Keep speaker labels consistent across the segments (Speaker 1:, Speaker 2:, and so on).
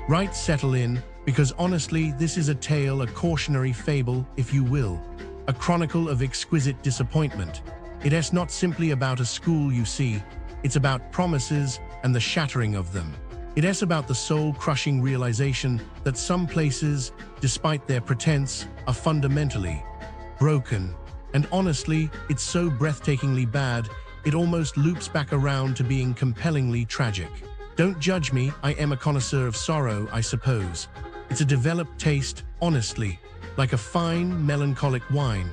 Speaker 1: Right, settle in, because honestly, this is a tale, a cautionary fable, if you will, a chronicle of exquisite disappointment. It's not simply about a school, you see, it's about promises and the shattering of them. It's about the soul-crushing realization that some places, despite their pretense, are fundamentally broken. And honestly, it's so breathtakingly bad, it almost loops back around to being compellingly tragic. Don't judge me, I am a connoisseur of sorrow, I suppose. It's a developed taste, honestly, like a fine, melancholic wine.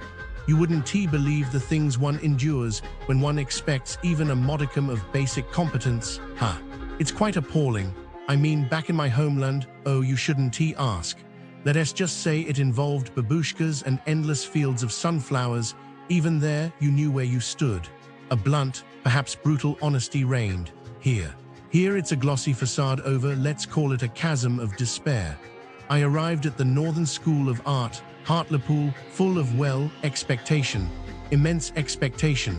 Speaker 1: You wouldn't believe the things one endures when one expects even a modicum of basic competence. It's quite appalling. I mean, back in my homeland, oh, you shouldn't ask. Let us just say it involved babushkas and endless fields of sunflowers. Even there, you knew where you stood. A blunt, perhaps brutal honesty reigned. Here it's a glossy facade over, let's call it a chasm of despair. I arrived at the Northern School of Art, Hartlepool, full of, well, expectation. Immense expectation.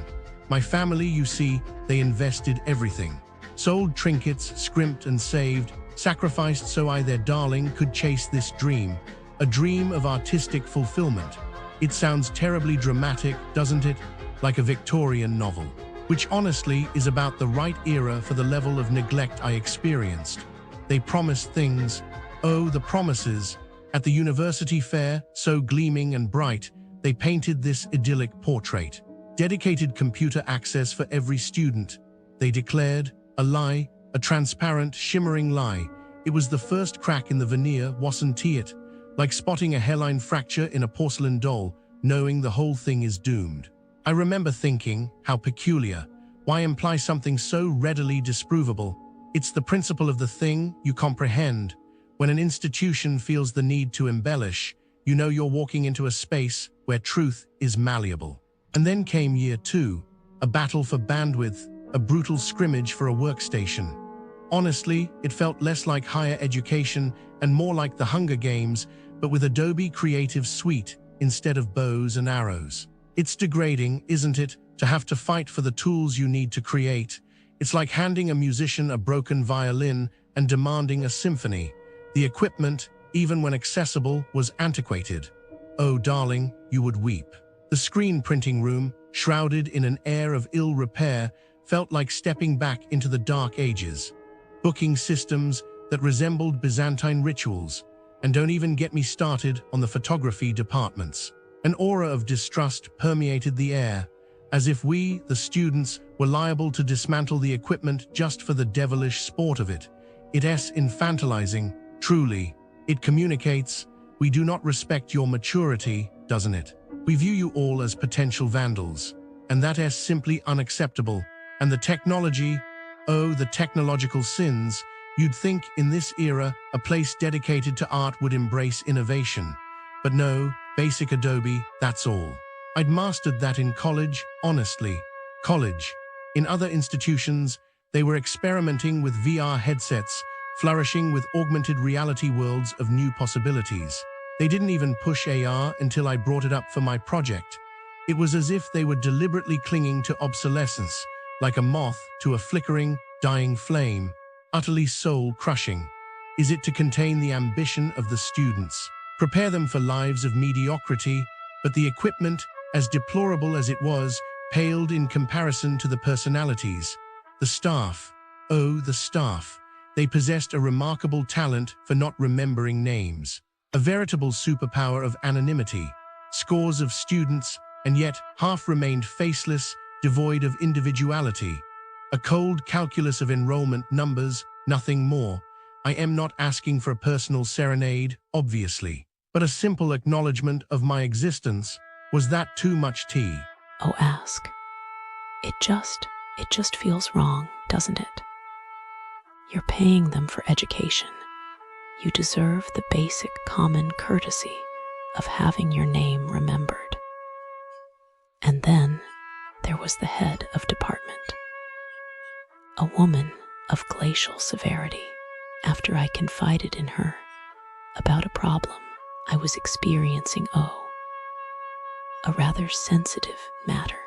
Speaker 1: My family, you see, they invested everything. Sold trinkets, scrimped and saved, sacrificed so I, their darling, could chase this dream. A dream of artistic fulfillment. It sounds terribly dramatic, doesn't it? Like a Victorian novel. Which honestly is about the right era for the level of neglect I experienced. They promised things, oh, the promises. At the university fair, so gleaming and bright, they painted this idyllic portrait. Dedicated computer access for every student. They declared, a lie, a transparent, shimmering lie. It was the first crack in the veneer, wasn't it? Like spotting a hairline fracture in a porcelain doll, knowing the whole thing is doomed. I remember thinking, how peculiar. Why imply something so readily disprovable? It's the principle of the thing, you comprehend. When an institution feels the need to embellish, you know you're walking into a space where truth is malleable. And then came year 2, a battle for bandwidth, a brutal scrimmage for a workstation. Honestly, it felt less like higher education and more like the Hunger Games, but with Adobe Creative Suite instead of bows and arrows. It's degrading, isn't it, to have to fight for the tools you need to create? It's like handing a musician a broken violin and demanding a symphony. The equipment, even when accessible, was antiquated. Oh, darling, you would weep. The screen printing room, shrouded in an air of ill repair, felt like stepping back into the dark ages. Booking systems that resembled Byzantine rituals. And don't even get me started on the photography departments. An aura of distrust permeated the air, as if we, the students, were liable to dismantle the equipment just for the devilish sport of it. It's infantilizing, truly. It communicates, we do not respect your maturity, doesn't it? We view you all as potential vandals. And that is simply unacceptable. And the technology, oh, the technological sins. You'd think in this era, a place dedicated to art would embrace innovation. But no, basic Adobe, that's all. I'd mastered that in college, honestly. College. In other institutions, they were experimenting with VR headsets, flourishing with augmented reality worlds of new possibilities. They didn't even push AR until I brought it up for my project. It was as if they were deliberately clinging to obsolescence, like a moth to a flickering, dying flame, utterly soul-crushing. Is it to contain the ambition of the students? Prepare them for lives of mediocrity, but the equipment, as deplorable as it was, paled in comparison to the personalities. The staff, oh, the staff. They possessed a remarkable talent for not remembering names. A veritable superpower of anonymity. Scores of students, and yet half remained faceless, devoid of individuality. A cold calculus of enrollment numbers, nothing more. I am not asking for a personal serenade, obviously, but a simple acknowledgement of my existence. Was that too much tea?
Speaker 2: Oh, ask. It just feels wrong, doesn't it? You're paying them for education. You deserve the basic common courtesy of having your name remembered. And then there was the head of department, a woman of glacial severity. After I confided in her about a problem I was experiencing, a rather sensitive matter,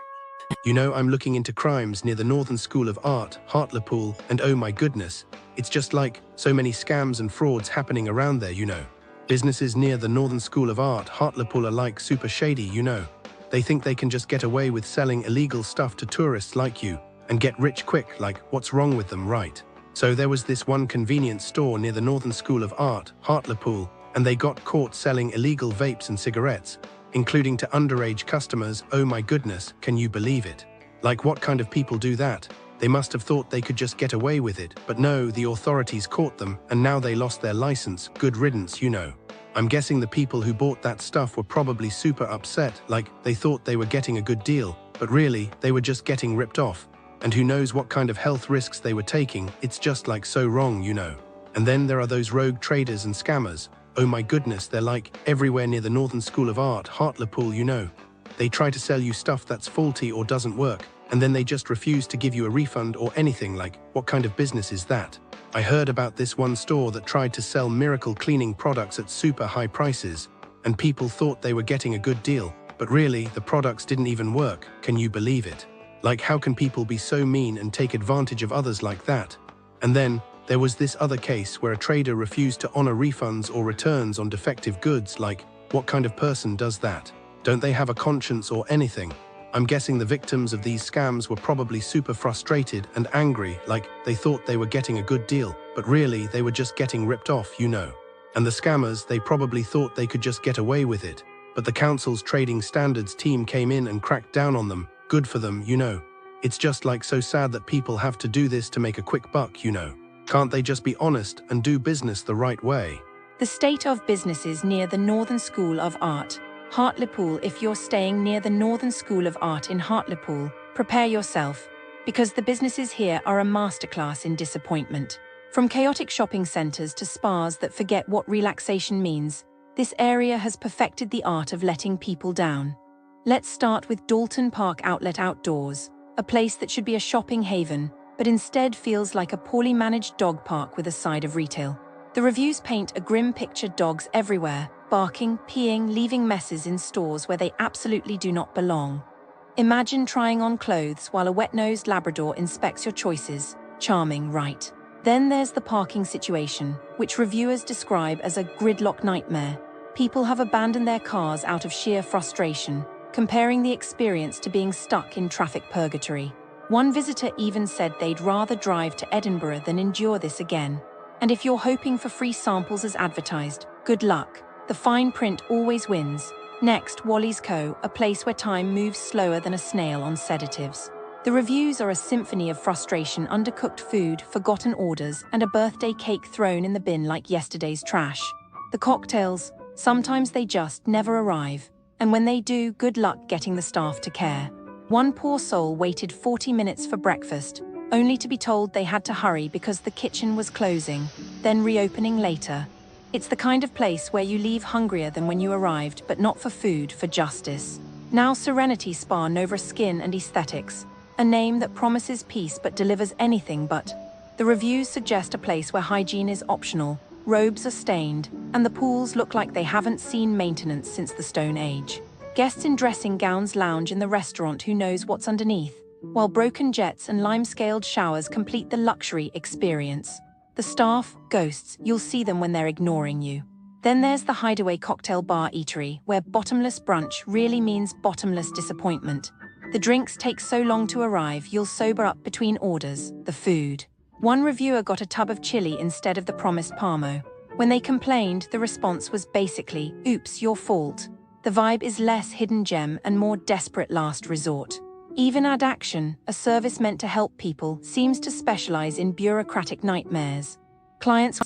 Speaker 1: You know, I'm looking into crimes near the Northern School of Art, Hartlepool, and oh my goodness, it's just like so many scams and frauds happening around there, you know. Businesses near the Northern School of Art, Hartlepool are like super shady, you know. They think they can just get away with selling illegal stuff to tourists like you and get rich quick, like what's wrong with them, right? So there was this one convenience store near the Northern School of Art, Hartlepool, and they got caught selling illegal vapes and cigarettes, including to underage customers. Oh my goodness, can you believe it? Like, what kind of people do that? They must have thought they could just get away with it, but no, the authorities caught them, and now they lost their license. Good riddance, you know. I'm guessing the people who bought that stuff were probably super upset, like they thought they were getting a good deal, but really, they were just getting ripped off. And who knows what kind of health risks they were taking. It's just like so wrong, you know. And then there are those rogue traders and scammers. Oh my goodness, they're like everywhere near the Northern School of Art, Hartlepool, you know. They try to sell you stuff that's faulty or doesn't work, and then they just refuse to give you a refund or anything. Like, what kind of business is that? I heard about this one store that tried to sell miracle cleaning products at super high prices, and people thought they were getting a good deal, but really, the products didn't even work. Can you believe it? Like, how can people be so mean and take advantage of others like that? And then, there was this other case where a trader refused to honor refunds or returns on defective goods. Like, what kind of person does that? Don't they have a conscience or anything? I'm guessing the victims of these scams were probably super frustrated and angry, like they thought they were getting a good deal, but really they were just getting ripped off, you know. And the scammers, they probably thought they could just get away with it, but the council's trading standards team came in and cracked down on them. Good for them, you know. It's just like so sad that people have to do this to make a quick buck, you know. Can't they just be honest and do business the right way?
Speaker 3: The state of businesses near the Northern School of Art, Hartlepool. If you're staying near the Northern School of Art in Hartlepool, prepare yourself, because the businesses here are a masterclass in disappointment. From chaotic shopping centres to spas that forget what relaxation means, this area has perfected the art of letting people down. Let's start with Dalton Park Outlet Outdoors, a place that should be a shopping haven, but instead feels like a poorly managed dog park with a side of retail. The reviews paint a grim picture: dogs everywhere, barking, peeing, leaving messes in stores where they absolutely do not belong. Imagine trying on clothes while a wet-nosed Labrador inspects your choices. Charming, right? Then there's the parking situation, which reviewers describe as a gridlock nightmare. People have abandoned their cars out of sheer frustration, comparing the experience to being stuck in traffic purgatory. One visitor even said they'd rather drive to Edinburgh than endure this again. And if you're hoping for free samples as advertised, good luck. The fine print always wins. Next, Wallis Co, a place where time moves slower than a snail on sedatives. The reviews are a symphony of frustration: undercooked food, forgotten orders, and a birthday cake thrown in the bin like yesterday's trash. The cocktails, sometimes they just never arrive. And when they do, good luck getting the staff to care. One poor soul waited 40 minutes for breakfast, only to be told they had to hurry because the kitchen was closing, then reopening later. It's the kind of place where you leave hungrier than when you arrived, but not for food, for justice. Now Serenity Spa Nova Skin and Aesthetics, a name that promises peace but delivers anything but. The reviews suggest a place where hygiene is optional, robes are stained, and the pools look like they haven't seen maintenance since the Stone Age. Guests in dressing gowns lounge in the restaurant. Who knows what's underneath? While broken jets and lime-scaled showers complete the luxury experience. The staff, ghosts, you'll see them when they're ignoring you. Then there's the Hideaway cocktail bar eatery, where bottomless brunch really means bottomless disappointment. The drinks take so long to arrive, you'll sober up between orders. The food. One reviewer got a tub of chili instead of the promised Parmo. When they complained, the response was basically, "Oops, your fault." The vibe is less hidden gem and more desperate last resort. Even Ad Action, a service meant to help people, seems to specialize in bureaucratic nightmares. Clients